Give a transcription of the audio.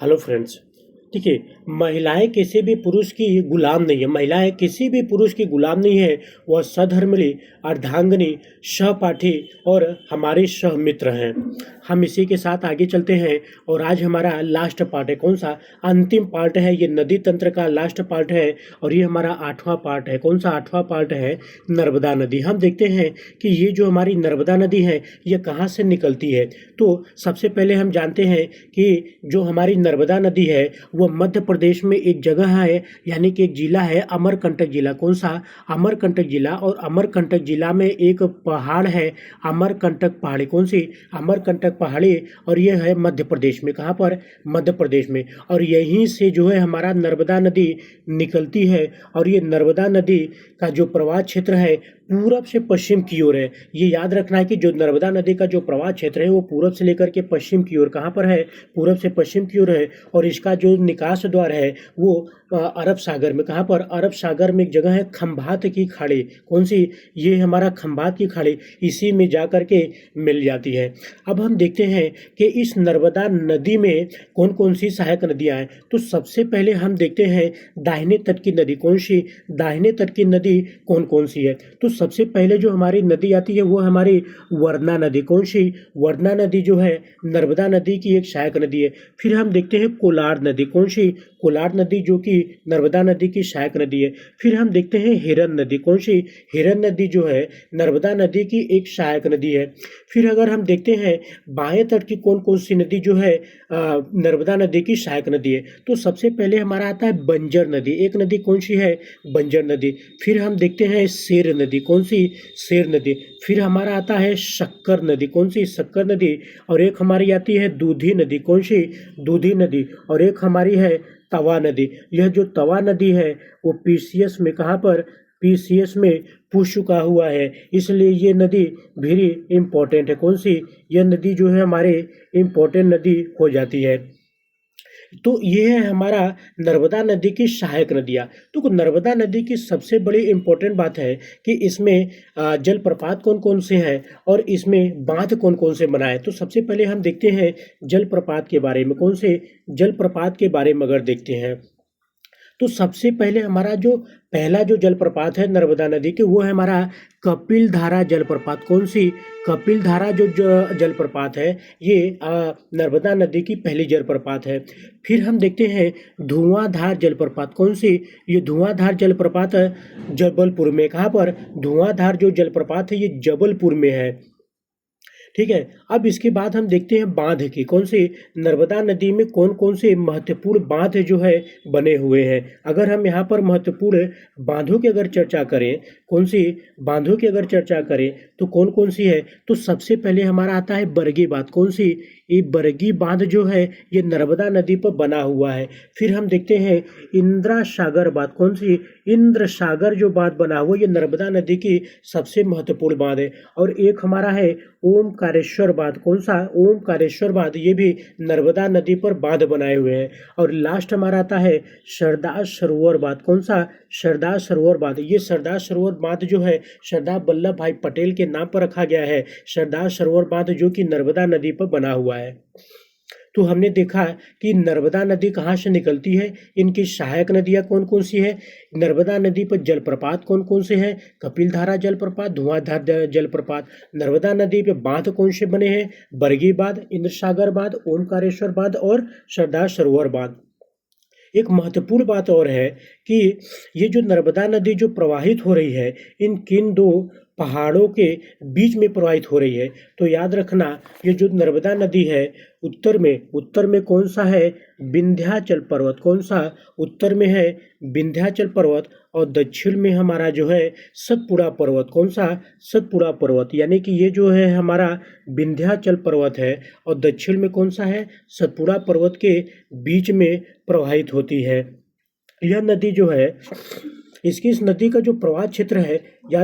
Hello friends. देखिए, महिलाएं किसी भी पुरुष की गुलाम नहीं है। महिलाएं किसी भी पुरुष की गुलाम नहीं है। वह सधर्मिणी, अर्धांगिनी, सहपाठी और हमारी सहमित्र हैं। हम इसी के साथ आगे चलते हैं और आज हमारा लास्ट पार्ट है। कौन सा? अंतिम पार्ट है। ये नदी तंत्र का लास्ट पार्ट है और ये हमारा 8वां पार्ट है। कौन सा 8वां पार्ट है? नर्मदा नदी। हम देखते हैं कि ये जो हमारी नर्मदा नदी है ये कहाँ से निकलती है। तो सबसे पहले हम जानते हैं कि जो हमारी नर्मदा नदी है वो मध्य प्रदेश में एक जगह है, यानी कि एक जिला है अमरकंटक जिला। कौन सा? अमरकंटक जिला। और अमरकंटक जिला में एक पहाड़ है, अमरकंटक पहाड़ी। कौन सी? अमरकंटक पहाड़ी। और यह है मध्य प्रदेश में। कहाँ पर? मध्य प्रदेश में। और यहीं से जो है हमारा नर्मदा नदी निकलती है। और ये नर्मदा नदी का जो प्रवाह क्षेत्र है पूरब से पश्चिम की ओर है। ये याद रखना है कि जो नर्मदा नदी का जो प्रवाह क्षेत्र है वो पूरब से लेकर के पश्चिम की ओर कहाँ पर है? पूरब से पश्चिम की ओर है। और इसका जो निकास द्वार है वो अरब सागर में। कहाँ पर? अरब सागर में एक जगह है खंभात की खाड़ी। कौन सी? ये हमारा खंभात की खाड़ी, इसी में जा कर के मिल जाती है। अब हम देखते हैं कि इस नर्मदा नदी में कौन कौन सी सहायक नदियाँ हैं। तो सबसे पहले हम देखते हैं दाहिने तट की नदी। कौन सी? दाहिने तट की नदी कौन कौन सी है? तो सबसे पहले जो हमारी नदी आती है वो हमारी वरना नदी। कौन सी? वरना नदी जो है नर्मदा नदी की एक सहायक नदी है। फिर हम देखते हैं कोलार नदी। कौन सी? कोलार नदी जो कि नर्मदा नदी की सहायक नदी है। फिर हम देखते हैं हिरन नदी। कौन सी? हिरन नदी जो है नर्मदा नदी की एक सहायक नदी है। फिर अगर हम देखते हैं बाएं तट की कौन कौन सी नदी जो है नर्मदा नदी की सहायक नदी है, तो सबसे पहले हमारा आता है बंजर नदी। एक नदी कौन सी है? बंजर नदी। फिर हम देखते हैं शेर नदी। कौन सी? शेर नदी। फिर हमारा आता है शक्कर नदी। कौन सी? शक्कर नदी। और एक हमारी आती है दूधी नदी। कौन सी? दूधी नदी। और एक हमारी है तवा नदी। यह जो तवा नदी है वो पीसीएस में, कहाँ पर? पीसीएस में पूछ चुका हुआ है, इसलिए ये नदी वेरी इम्पोर्टेंट है। कौन सी? यह नदी जो है हमारे इम्पोर्टेंट नदी हो जाती है। तो ये है हमारा नर्मदा नदी की सहायक नदियाँ। तो नर्मदा नदी की सबसे बड़ी इम्पोर्टेंट बात है कि इसमें जलप्रपात कौन कौन से हैं और इसमें बांध कौन कौन से बनाए। तो सबसे पहले हम देखते हैं जलप्रपात के बारे में। कौन से? जलप्रपात के बारे में अगर देखते हैं तो सबसे पहले हमारा जो पहला जो जलप्रपात है नर्मदा नदी के वो है हमारा कपिल धारा जलप्रपात। कौन सी? कपिल धारा जो जलप्रपात है ये नर्मदा नदी की पहली जलप्रपात है। फिर हम देखते हैं धुआंधार जलप्रपात। कौन सी? ये धुआंधार जलप्रपात जबलपुर में। कहाँ पर? धुआंधार जो जलप्रपात है ये जबलपुर में है। ठीक है। अब इसके बाद हम देखते हैं बांध की। कौन सी? नर्मदा नदी में कौन कौन से महत्वपूर्ण बांध जो है बने हुए हैं। अगर हम यहाँ पर महत्वपूर्ण बांधों की अगर चर्चा करें, कौन सी बांधों की अगर चर्चा करें तो कौन कौन सी है, तो सबसे पहले हमारा आता है बरगी बांध। कौन सी? ये बरगी बांध जो है ये नर्मदा नदी पर बना हुआ है। फिर हम देखते हैं इंदिरा सागर बांध। कौन सी? इंद्र सागर जो बांध बना हुआ ये नर्मदा नदी की सबसे महत्वपूर्ण बांध है। और एक हमारा है ओमकारेश्वर बांध। कौन सा? ओमकारेश्वर बांध। ये भी नर्मदा नदी पर बांध बनाए हुए हैं। और लास्ट हमारा आता है सरदार सरोवर बांध। कौन सा? सरदार सरोवर बांध। ये सरदार सरोवर बांध जो है सरदार वल्लभ भाई पटेल के नाम पर रखा गया है। सरदार सरोवर बांध जो कि नर्मदा नदी पर बना हुआ है। तो हमने देखा कि नर्मदा नदी कहाँ से निकलती है, इनकी सहायक नदियाँ कौन कौन सी है, नर्मदा नदी पर जलप्रपात कौन कौन से हैं, कपिलधारा जलप्रपात, धुआंधार जलप्रपात। नर्मदा नदी पे बांध कौन से बने हैं? बरगी बांध, इंद्र सागर बांध, ओमकारेश्वर बांध और सरदार सरोवर बांध। एक महत्वपूर्ण बात और है कि ये जो नर्मदा नदी जो प्रवाहित हो रही है इन किन दो पहाड़ों के बीच में प्रवाहित हो रही है। तो याद रखना ये जो नर्मदा नदी है उत्तर में कौन सा है? विंध्याचल पर्वत। कौन सा? उत्तर में है विंध्याचल पर्वत। और दक्षिण में हमारा जो है सतपुड़ा पर्वत। कौन सा? सतपुड़ा पर्वत। यानी कि ये जो है हमारा विंध्याचल पर्वत है और दक्षिण में कौन सा है? सतपुड़ा पर्वत के बीच में प्रवाहित होती है। यह नदी जो है इस नदी का जो प्रवाह क्षेत्र है